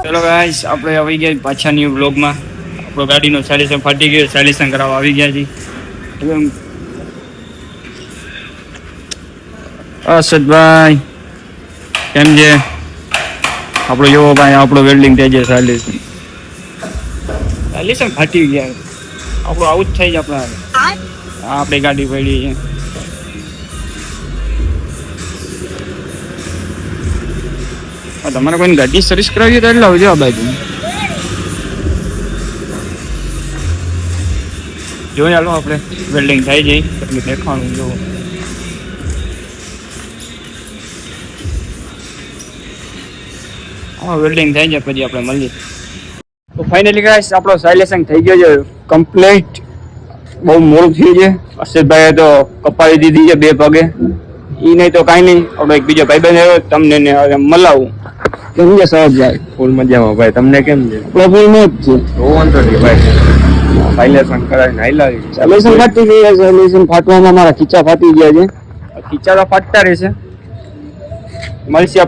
ચલો ગાઈસ આપણે આવી ગયા પાછા ન્યુ બ્લોગમાં. આપણો ગાડીનો સર્વિસિંગ ફાટી ગયો, સર્વિસિંગ કરાવવા આવી ગયા છીએ. અરશદભાઈ કેમ છે? આપણો જોવો ભાઈ, આપણો વેલ્ડિંગ થઈ જાય. સર્વિસિંગ ફાટી ગયા, આપણું આવું જ થઈ જાય. આપણી ગાડી પડી છે. તમારે કોઈ ગાડી સર્વિસ કરાવી તો એટલે આવજો આ બાજુ. જોઈએ હાલો આપણે વેલ્ડિંગ થઈ જાય એટલે દેખાવાનું જોવો. હા વેલ્ડિંગ થઈ જાય પછી આપણે મળીએ. તો ફાઇનલી ગાઈસ આપણો સાયલેશન થઈ ગયો છે કમ્પ્લીટ. બહુ મોડું થયું છે. અરશદભાઈએ તો કપાવી દીધી છે 2 પગે. ઈ નહીં તો કાંઈ નહીં. આપણો એક બીજો ભાઈબંધ આવ્યો, તમને મલાવું. કેમ છે સહજભાઈ? ફૂલ મજામાં ભાઈ. તમને કેમ છે? પ્રોબ્લેમ જ છે. વાંધો નહીં ભાઈ. સાયલેશન કરાવીને હાલાવી. સાયલેશન ફાટી ગયા છે. સાયલેશન ફાટવામાં મારા ખીચા ફાટી ગયા છે. ખીચા તો ફાટતા રહેશે. મળશે આપણે